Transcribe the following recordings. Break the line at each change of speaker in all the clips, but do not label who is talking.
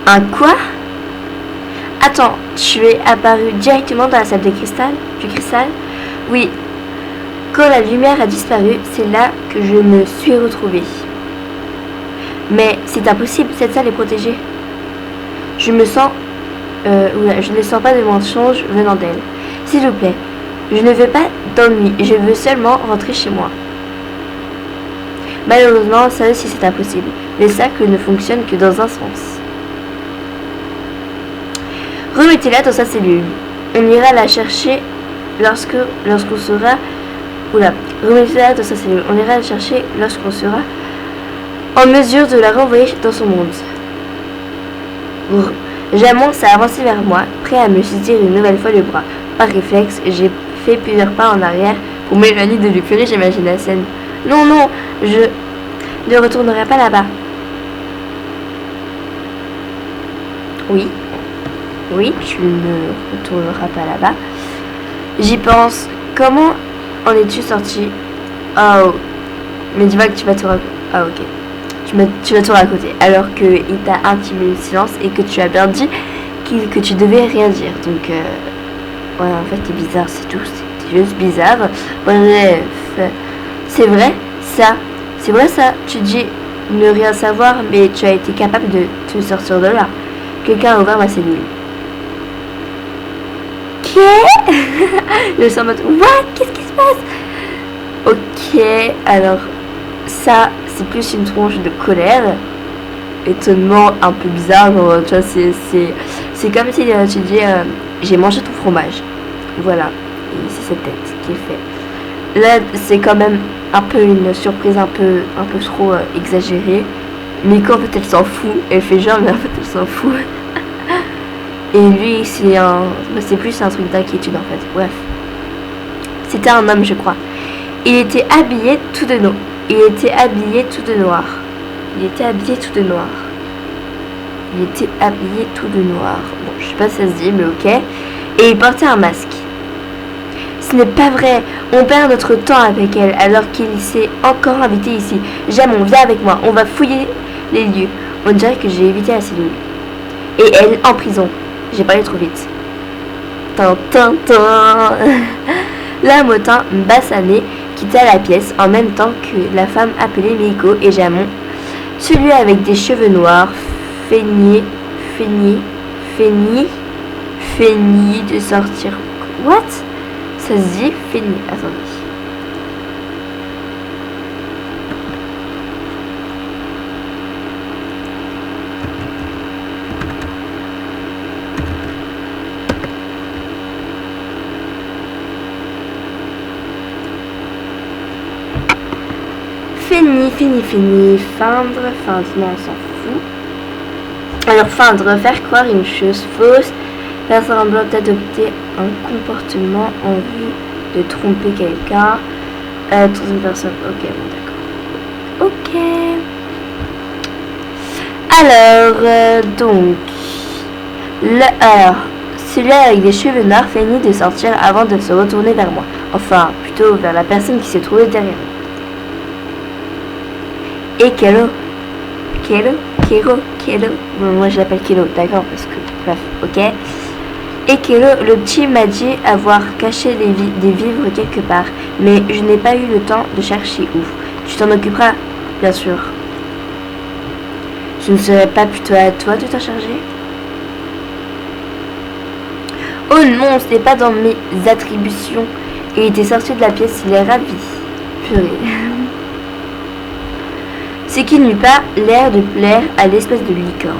Un quoi? Attends, tu es apparu directement dans la salle de cristal? Du cristal? Oui. Quand la lumière a disparu, c'est là que je me suis retrouvée. Mais c'est impossible, cette salle est protégée. Je ne sens pas de mensonge venant d'elle. S'il vous plaît, je ne veux pas d'ennui, je veux seulement rentrer chez moi. Malheureusement, ça aussi c'est impossible. Les cercles ne fonctionnent que dans un sens. Remettez-la dans sa cellule. On ira la chercher lorsqu'on sera... remettez-la dans sa cellule. On ira la chercher lorsqu'on sera en mesure de la renvoyer dans son monde. Jamon s'est avancé vers moi, prêt à me saisir une nouvelle fois le bras. Par réflexe, j'ai fait plusieurs pas en arrière pour m'éloigner de l'écurie. J'imagine la scène. Non, non, je ne retournerai pas là-bas. Oui, tu ne retourneras pas là-bas. J'y pense. Comment en es-tu sorti? Oh, mais dis-moi que tu vas te raconter. Ah, ok. Tu vas te raconter. Alors qu'il t'a intimé le silence et que tu as bien dit que tu devais rien dire. Donc, ouais, en fait, t'es bizarre, c'est tout. C'est juste bizarre. Bref, c'est vrai ça. C'est vrai ça. Tu dis ne rien savoir, mais tu as été capable de te sortir de là. Quelqu'un a ouvert ma cellule. Qu'est-ce? Je suis en mode what? Qu'est-ce qui se passe? Ok, alors ça c'est plus une tronche de colère, étonnement un peu bizarre. Genre, tu vois, c'est comme si tu dis j'ai mangé ton fromage. Voilà, et c'est cette tête qui est faite. Là c'est quand même un peu une surprise un peu trop exagérée. Miko en fait elle s'en fout, elle fait genre mais en fait elle s'en fout. Et lui c'est plus un truc d'inquiétude en fait. Bref, c'était un homme je crois. Il était habillé tout de noir. Il était habillé tout de noir. Bon, je sais pas si ça se dit, mais ok. Et il portait un masque. Ce n'est pas vrai. On perd notre temps avec elle alors qu'il s'est encore invité ici. Jamon, viens avec moi. On va fouiller les lieux. On dirait que j'ai évité la cellule. Et elle en prison. J'ai parlé trop vite. La motin Bassané quitta la pièce en même temps que la femme appelée Miko et Jamon. Celui avec des cheveux noirs feignit de sortir. What? Ça se dit feignit. Attendez. Fini, feindre, non, on s'en fout. Alors, feindre, faire croire une chose fausse, faire semblant d'adopter un comportement en vue de tromper quelqu'un, troisième personne, ok, bon, d'accord. Ok. Alors, donc, celui avec des cheveux noirs feignit de sortir avant de se retourner vers moi. Enfin, plutôt vers la personne qui se trouvait derrière moi. Et Kelo. Bon, moi je l'appelle Kelo, d'accord, parce que bref, ok. Et Kelo, le petit m'a dit avoir caché des vivres quelque part, mais je n'ai pas eu le temps de chercher où. Tu t'en occuperas, bien sûr. Je ne serais pas plutôt à toi de t'en charger? Oh non, ce n'est pas dans mes attributions. Il était sorti de la pièce, il est ravi. Purée. C'est qu'il n'eut pas l'air de plaire à l'espèce de licorne.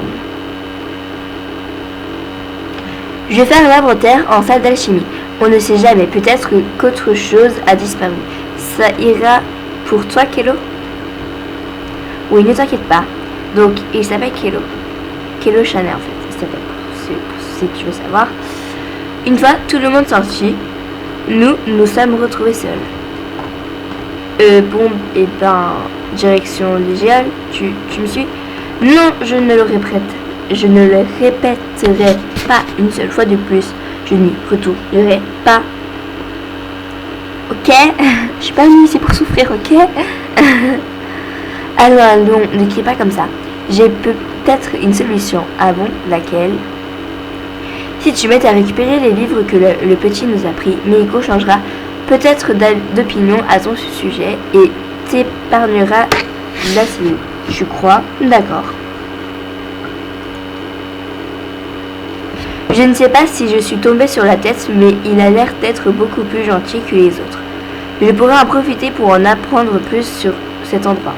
Je vais faire l'inventaire en salle d'alchimie. On ne sait jamais, peut-être qu'autre chose a disparu. Ça ira pour toi, Kelo? Oui, ne t'inquiète pas. Donc, il s'appelle Kelo. Kelo Chanel, en fait. Il s'appelle, si tu veux savoir. Une fois tout le monde sorti, nous sommes retrouvés seuls. Bon, et ben... Direction légale, tu me suis? Non, je ne le répéterai pas une seule fois de plus. Je n'y retournerai pas. Ok? Je suis pas venue ici pour souffrir, ok? Allons, ne crie pas comme ça. J'ai peut-être une solution. Ah bon, laquelle? Si tu m'aides à récupérer les livres que le petit nous a pris, Meiko changera peut-être d'opinion à ton sujet et t'épargnera la cellule. Tu crois? D'accord. Je ne sais pas si je suis tombée sur la tête, mais il a l'air d'être beaucoup plus gentil que les autres. Je pourrais en profiter pour en apprendre plus sur cet endroit.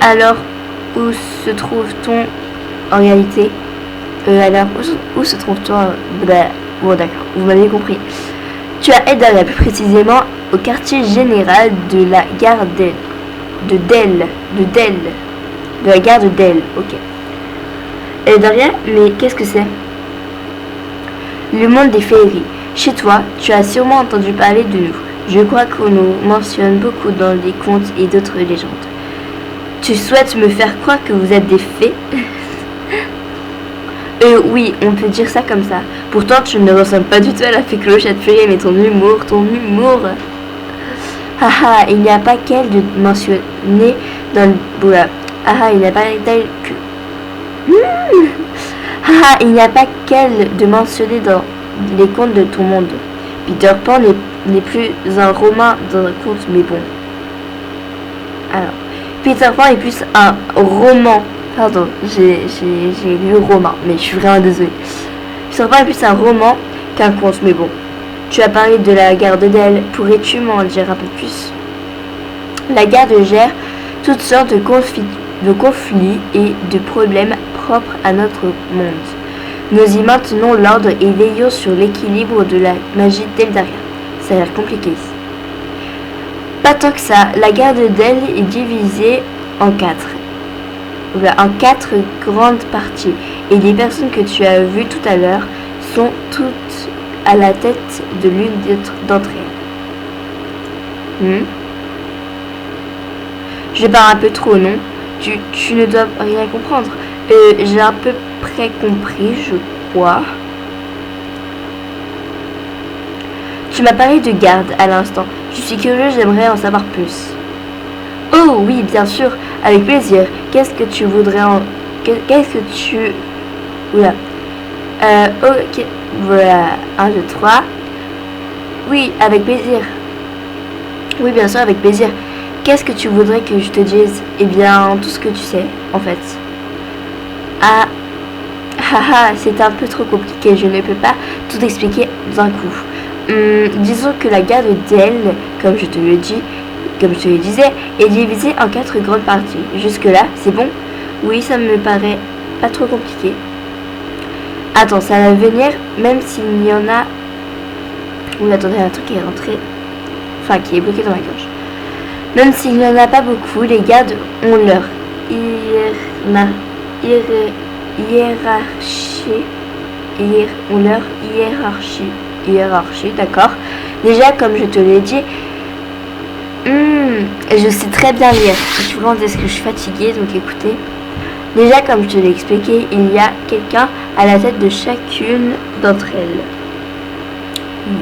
Alors, où se trouve-t-on en réalité? Alors, où se trouve-t-on? Bon d'accord, vous m'avez compris. Tu as Eldaria, plus précisément au quartier général de la gare de la gare de Del, ok. Eldaria, mais qu'est-ce que c'est? Le monde des féeries. Chez toi, tu as sûrement entendu parler de nous. Je crois qu'on nous mentionne beaucoup dans les contes et d'autres légendes. Tu souhaites me faire croire que vous êtes des fées? Oui, on peut dire ça comme ça. Pourtant, tu ne ressembles pas du tout à la fée Clochette Fée, mais ton humour. Haha, il n'y a pas qu'elle de mentionner dans le... Voilà. Haha, il n'y a pas d'elle que... Haha, il n'y a pas qu'elle de mentionner dans les contes de ton monde. Peter Pan n'est plus un roman dans un conte, mais bon. Alors, Peter Pan est plus un roman. Pardon, j'ai lu roman, mais je suis vraiment désolée. Peter Pan est plus un roman qu'un conte, mais bon. Tu as parlé de la gare de Del, pourrais-tu m'en dire un peu plus? La gare gère toutes sortes de conflits et de problèmes propres à notre monde. Nous y maintenons l'ordre et veillons sur l'équilibre de la magie d'Eldaria. Ça a l'air compliqué ici. Pas tant que ça, la gare de Del est divisée en quatre grandes parties, et les personnes que tu as vues tout à l'heure sont toutes à la tête de l'une d'entre elles. Je parle un peu trop, non? Tu ne dois rien comprendre. J'ai à peu près compris, je crois. Tu m'as parlé de garde à l'instant. Je suis curieuse, j'aimerais en savoir plus. Oh oui, bien sûr, avec plaisir. Qu'est-ce que tu voudrais en... Qu'est-ce que tu... Oula. Ok, voilà. 1, 2, 3. Oui, avec plaisir. Oui, bien sûr, avec plaisir. Qu'est-ce que tu voudrais que je te dise? Eh bien, tout ce que tu sais, en fait. Ah, c'est un peu trop compliqué. Je ne peux pas tout expliquer d'un coup. Disons que la gare de Del, comme je te le disais, est divisée en 4 grandes parties. Jusque-là, c'est bon? Oui, ça me paraît pas trop compliqué. Attends, ça va venir, même s'il y en a... Oui, attendez, un truc qui est rentré... Enfin, qui est bloqué dans ma gorge. Même s'il n'y en a pas beaucoup, les gardes ont leur hiérarchie, d'accord. Déjà, comme je te l'ai dit, je sais très bien lire. Je suis vraiment parce que je suis fatiguée, donc écoutez. Déjà, comme je te l'ai expliqué, il y a quelqu'un à la tête de chacune d'entre elles.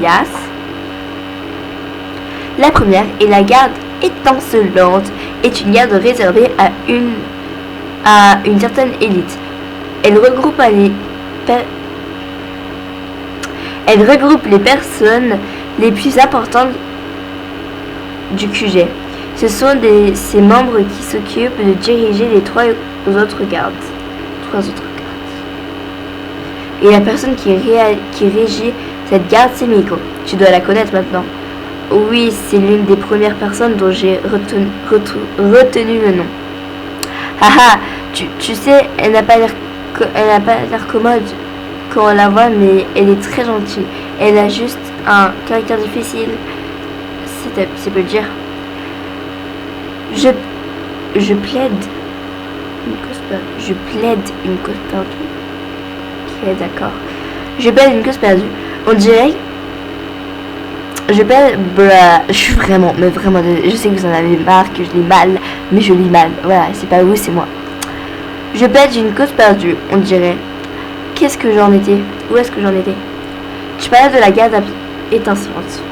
Yas. La première est la garde étincelante, est une garde réservée à une certaine élite. Elle regroupe les personnes les plus importantes du QG. Ce sont ces membres qui s'occupent de diriger les trois autres gardes. Et la personne qui régit cette garde, c'est Meiko. Tu dois la connaître maintenant. Oui, c'est l'une des premières personnes dont j'ai retenu le nom. Haha, tu sais, elle n'a pas l'air commode quand on la voit, mais elle est très gentille. Elle a juste un caractère difficile, c'est peu le dire. Je plaide une cause perdue. Ok, d'accord. Je plaide une cause perdue. On dirait... je suis vraiment, mais vraiment, je sais que vous en avez marre, que je lis mal, mais je lis mal. Voilà, c'est pas vous, c'est moi. Je plaide une cause perdue, on dirait. Qu'est-ce que j'en étais? Où est-ce que j'en étais? Tu parlais de la garde étincelante.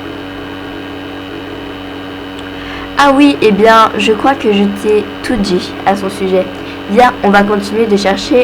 Ah oui, eh bien, je crois que je t'ai tout dit à son sujet. Bien, on va continuer de chercher